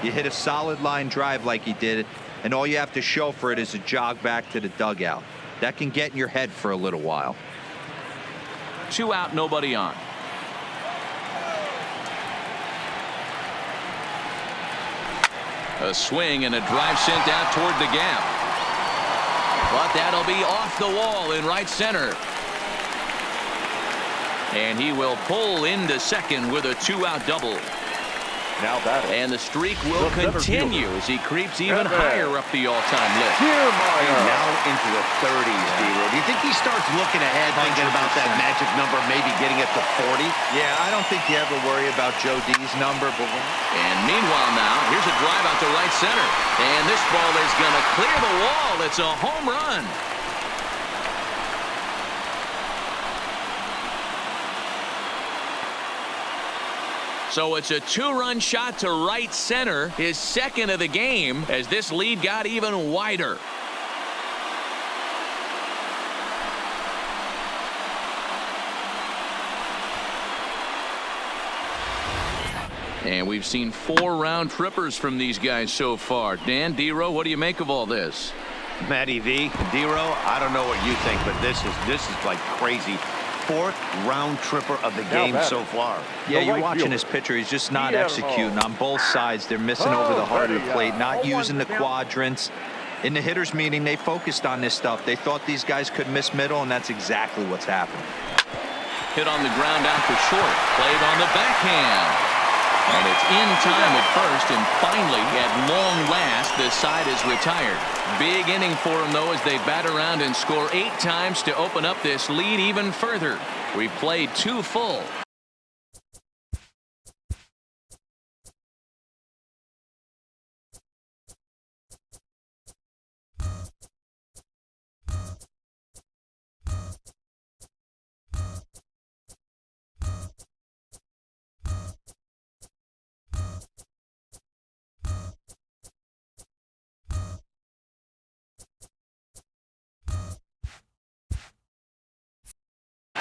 You hit a solid line drive like he did, and all you have to show for it is a jog back to the dugout. That can get in your head for a little while. 2 out, nobody on. A swing and a drive sent out toward the gap. But that'll be off the wall in right center. And he will pull into second with a 2-out double. Now batting. And the streak will continue as he creeps even higher up the all-time list. Now into the 30s, D-Row. Do you think he starts looking ahead, thinking about that magic number, maybe getting it to 40? Yeah, I don't think you ever worry about Joe D's number. And meanwhile now, here's a drive out to right center. And this ball is going to clear the wall. It's a home run. So it's a 2-run shot to right center, his second of the game, as this lead got even wider. And we've seen 4 round trippers from these guys so far. Dan, D-Row, what do you make of all this? Matty V, D-Row, I don't know what you think, but this is like crazy. 4th round tripper of the game so far. Yeah, you're watching this pitcher. He's just not executing on both sides. They're missing over the heart of the plate, not using the quadrants. In the hitters meeting, they focused on this stuff. They thought these guys could miss middle, and that's exactly what's happening. Hit on the ground out to short. Played on the backhand. And it's in time at first, and finally, at long last, the side is retired. Big inning for them, though, as they bat around and score 8 times to open up this lead even further. We've played 2 full.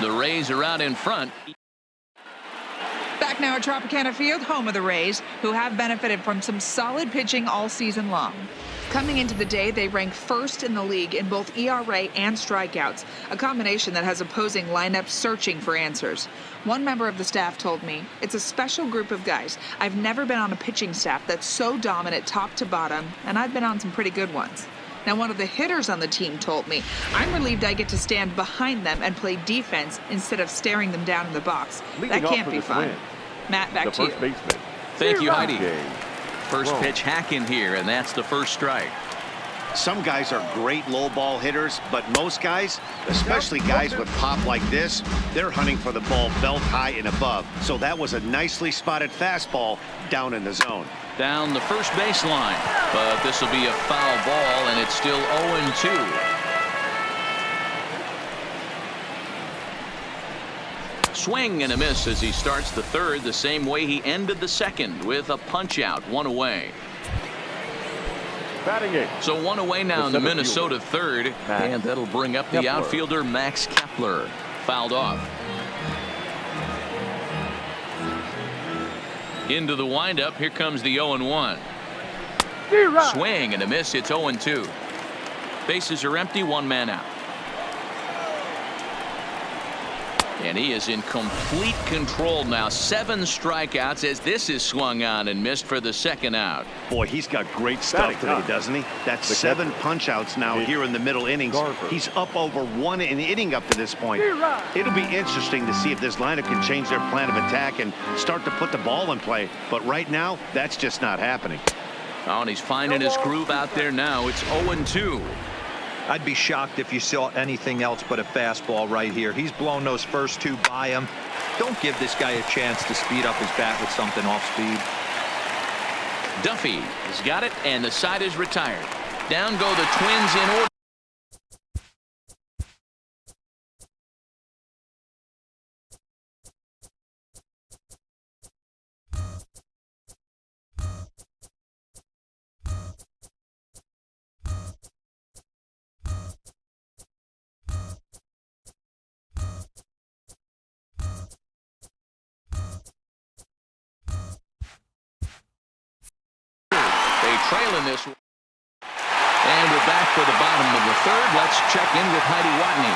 The Rays are out in front. Back now at Tropicana Field, home of the Rays, who have benefited from some solid pitching all season long. Coming into the day, they rank first in the league in both ERA and strikeouts, a combination that has opposing lineups searching for answers. One member of the staff told me, "It's a special group of guys. I've never been on a pitching staff that's so dominant top to bottom, and I've been on some pretty good ones." Now, one of the hitters on the team told me, "I'm relieved I get to stand behind them and play defense instead of staring them down in the box. That can't be fun." Matt, back to you. Thank you, Heidi. First pitch hack in here, and that's the first strike. Some guys are great low ball hitters, but most guys, especially guys with pop like this, they're hunting for the ball belt high and above. So that was a nicely spotted fastball down in the zone. Down the first baseline, but this will be a foul ball, and it's still 0-2. Swing and a miss as he starts the third the same way he ended the second, with a punch out, 1 away. So 1 away now in the Minnesota third, and that'll bring up the outfielder Max Kepler. Fouled off. Into the windup, here comes the 0-1. Swing and a miss, it's 0-2. Bases are empty, 1 man out. And he is in complete control now. 7 strikeouts as this is swung on and missed for the second out. Boy, he's got great stuff today, doesn't he? That's 7 punch-outs now here in the middle innings. He's up over 1 inning up to this point. It'll be interesting to see if this lineup can change their plan of attack and start to put the ball in play. But right now, that's just not happening. Oh, and he's finding his groove out there now. It's 0-2. I'd be shocked if you saw anything else but a fastball right here. He's blown those first 2 by him. Don't give this guy a chance to speed up his bat with something off speed. Duffy has got it, and the side is retired. Down go the Twins in order. trailing this one. And we're back for the bottom of the third. Let's check in with Heidi Watney.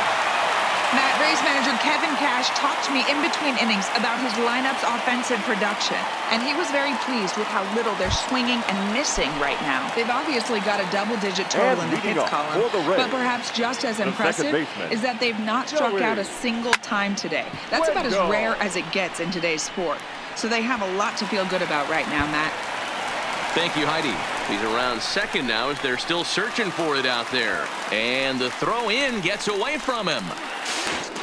Matt, Rays manager Kevin Cash talked to me in between innings about his lineup's offensive production, and he was very pleased with how little they're swinging and missing right now. They've obviously got a double-digit total in the hits column, but perhaps just as impressive is that they've not struck out a single time today. That's about as rare as it gets in today's sport. So they have a lot to feel good about right now, Matt. Thank you, Heidi. He's around second now as they're still searching for it out there. And the throw in gets away from him.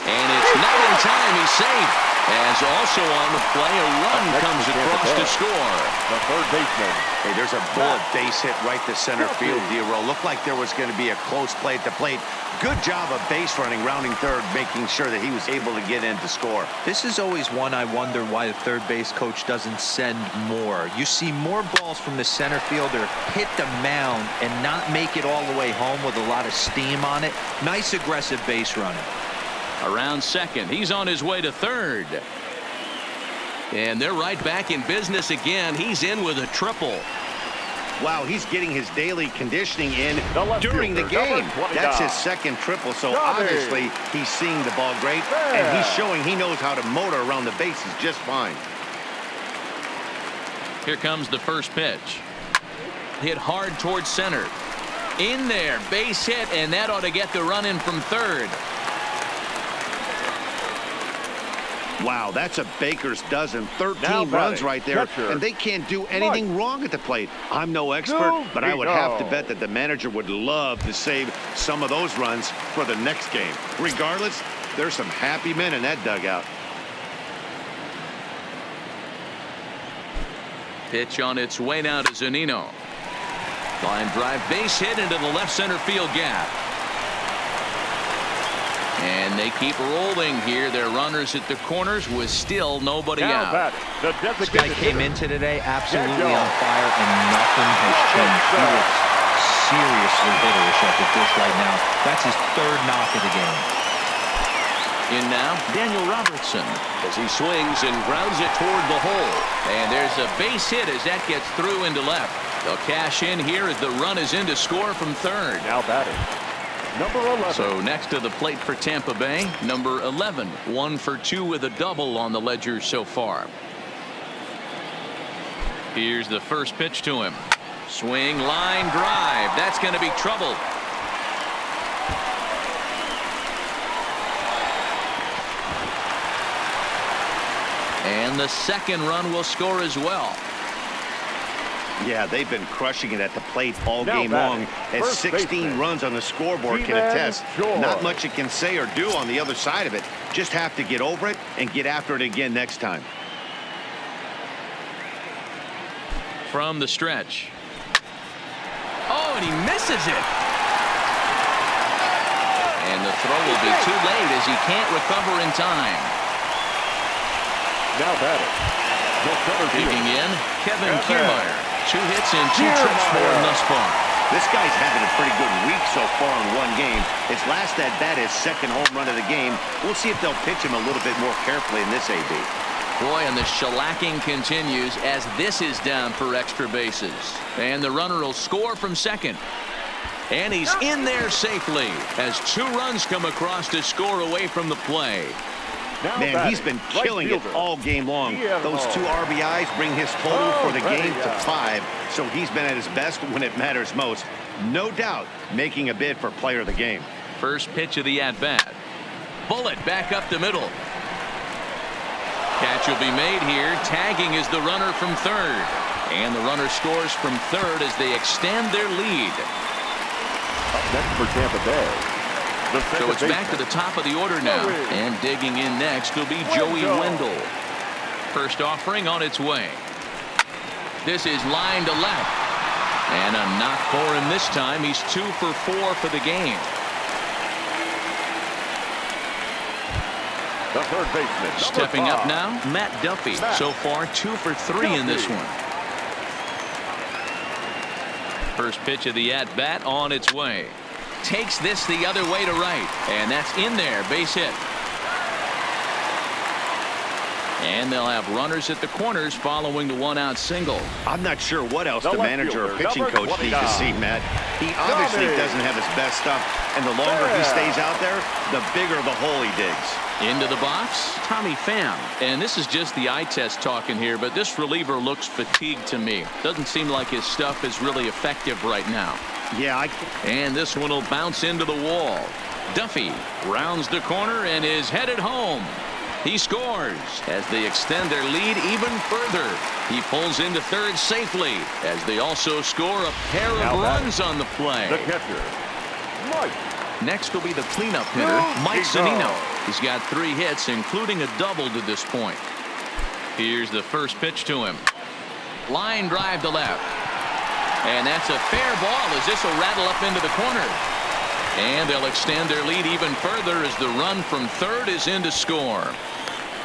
And it's not in time. He's safe. As also on the play, a run comes across to score. The third baseman. Hey, there's a bullet base hit right to center field, D'Aro. Looked like there was going to be a close play at the plate. Good job of base running, rounding third, making sure that he was able to get in to score. This is always one I wonder why the third base coach doesn't send more. You see more balls from the center fielder hit the mound and not make it all the way home with a lot of steam on it. Nice aggressive base running. Around second. He's on his way to third. And they're right back in business again. He's in with a triple. Wow, he's getting his daily conditioning in during the game. That's his second triple, so obviously he's seeing the ball great, and he's showing he knows how to motor around the bases just fine. Here comes the first pitch. Hit hard towards center. In there, base hit, and that ought to get the run in from third. Wow, that's a baker's dozen. 13 runs right there, and they can't do anything wrong at the plate. I'm no expert, but I would have to bet that the manager would love to save some of those runs for the next game. Regardless, there's some happy men in that dugout. Pitch on its way now to Zunino. Line drive, base hit into the left center field gap. And they keep rolling here. Their runners at the corners with still nobody out. This guy came into today absolutely on fire, and nothing has changed. He looks seriously hitterish at the dish right now. That's his third knock of the game. In now, Daniel Robertson as he swings and grounds it toward the hole. And there's a base hit as that gets through into left. They'll cash in here as the run is in to score from third. Now batting, number 11. So next to the plate for Tampa Bay, number 11. 1 for 2 with a double on the ledger so far. Here's the first pitch to him. Swing, line drive. That's going to be trouble. And the second run will score as well. Yeah, they've been crushing it at the plate all game long, as 16 runs on the scoreboard can attest. Not much it can say or do on the other side of it. Just have to get over it and get after it again next time. From the stretch. Oh, and he misses it. And the throw will be too late as he can't recover in time. Now batting, digging in, Kevin Kiermaier. 2 hits and 2 trips for him thus far. This guy's having a pretty good week so far in one game. His last at bat, his second home run of the game. We'll see if they'll pitch him a little bit more carefully in this AB. Boy, and the shellacking continues as this is down for extra bases. And the runner will score from second. And he's in there safely as 2 runs come across to score away from the play. Man, he's been killing it all game long. Those 2 RBIs bring his total for the game to 5, so he's been at his best when it matters most. No doubt making a bid for player of the game. First pitch of the at-bat. Bullet back up the middle. Catch will be made here. Tagging is the runner from third. And the runner scores from third as they extend their lead. Up next for Tampa Bay. So it's back to the top of the order now. And digging in next will be Joey Wendell. First offering on its way. This is line to left. And a knock for him this time. He's 2 for 4 for the game. The third baseman. Stepping up now, Matt Duffy. So far 2 for 3 in this one. First pitch of the at-bat on its way. Takes this the other way to right, and that's in there. Base hit. And they'll have runners at the corners following the one-out single. I'm not sure what else The the left manager or fielder, pitching number coach needs to 29. see, Matt. He obviously doesn't have his best stuff, and the longer he stays out there, the bigger the hole he digs. Into the box, Tommy Pham. And this is just the eye test talking here, but this reliever looks fatigued to me. Doesn't seem like his stuff is really effective right now. Yeah, And this one will bounce into the wall. Duffy rounds the corner and is headed home. He scores as they extend their lead even further. He pulls into third safely as they also score a pair of runs on the play. The catcher, Mike. Next will be the cleanup hitter, Mike Zunino. He's got 3 hits, including a double to this point. Here's the first pitch to him. Line drive to left. And that's a fair ball as this will rattle up into the corner. And they'll extend their lead even further as the run from third is in to score.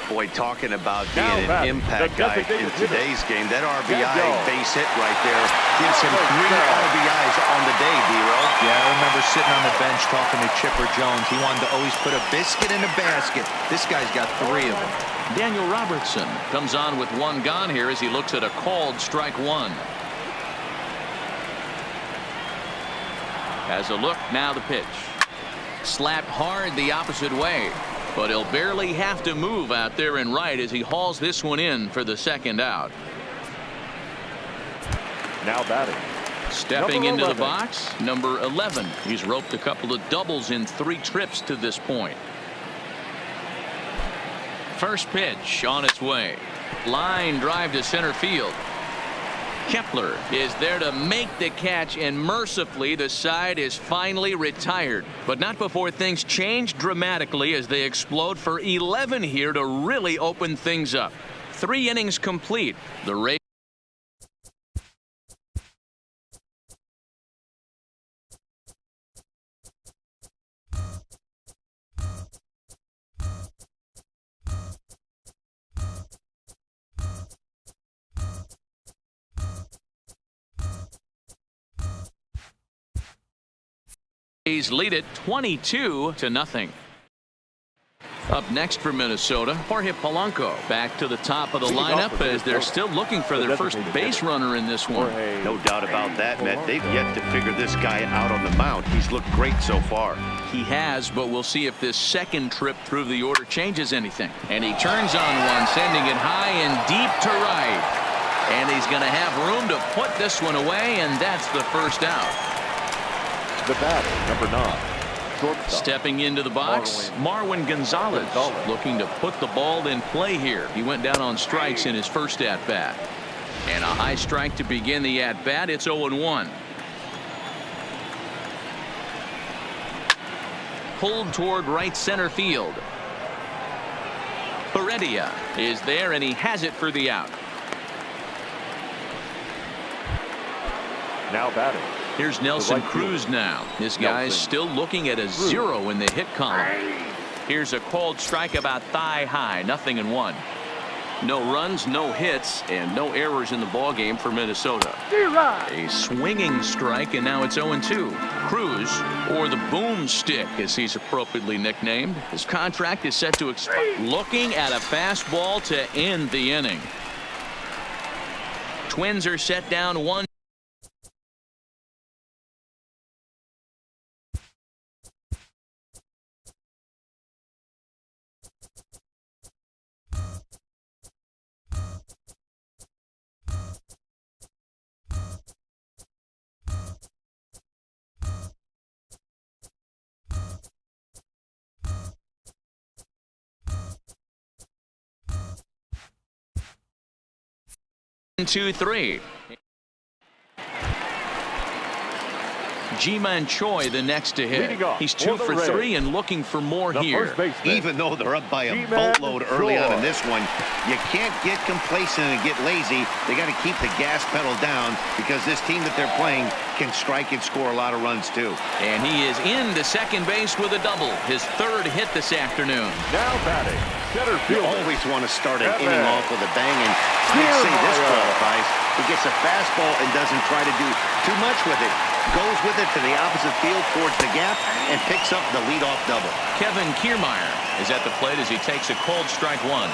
boy, talking about being an impact guy in today's game. That RBI base hit right there gives him 3 RBIs on the day, D-Row. Yeah, I remember sitting on the bench talking to Chipper Jones. He wanted to always put a biscuit in a basket. This guy's got 3 of them. Daniel Robertson comes on with 1 gone here as he looks at a called strike 1. Has a look, now the pitch. Slapped hard the opposite way, but he'll barely have to move out there in right as he hauls this one in for the 2nd out. Now batting. Stepping into the box, number 11. He's roped a couple of doubles in 3 trips to this point. First pitch on its way. Line drive to center field. Kepler is there to make the catch, and mercifully the side is finally retired, but not before things change dramatically as they explode for 11 here to really open things up. 3 innings complete. The Rays lead it 22-0. Up next for Minnesota, Jorge Polanco back to the top of the lineup as they're still looking for their first base runner in this one. No doubt about that, Matt. They've yet to figure this guy out on the mound. He's looked great so far. He has, but we'll see if this 2nd trip through the order changes anything. And he turns on one, sending it high and deep to right. And he's going to have room to put this one away, and that's the 1st out. The batter, number 9. Shortstop. Stepping into the box, Marwin Gonzalez looking to put the ball in play here. He went down on strikes in his first at-bat. And a high strike to begin the at-bat. It's 0-1. Pulled toward right center field. Heredia is there, and he has it for the out. Now batting. Here's Nelson Cruz now. This guy's still looking at a 0 in the hit column. Here's a called strike about thigh high, 0-1. No runs, no hits, and no errors in the ball game for Minnesota. A swinging strike, and now it's 0-2. Cruz, or the boomstick as he's appropriately nicknamed. His contract is set to expire. Looking at a fastball to end the inning. Twins are set down 1. Two, 3. Ji-Man Choi the next to hit. He's 2 for 3 and looking for more here. Even though they're up by a boatload early on in this one, you can't get complacent and get lazy. They got to keep the gas pedal down because this team that they're playing can strike and score a lot of runs too. And he is into second base with a double. His 3rd hit this afternoon. Now batting. Center You field. always want to start an inning off with a bang, and I'd say this qualifies. He gets a fastball and doesn't try to do too much with it. Goes with it to the opposite field towards the gap and picks up the leadoff double. Kevin Kiermaier is at the plate as he takes a called strike 1.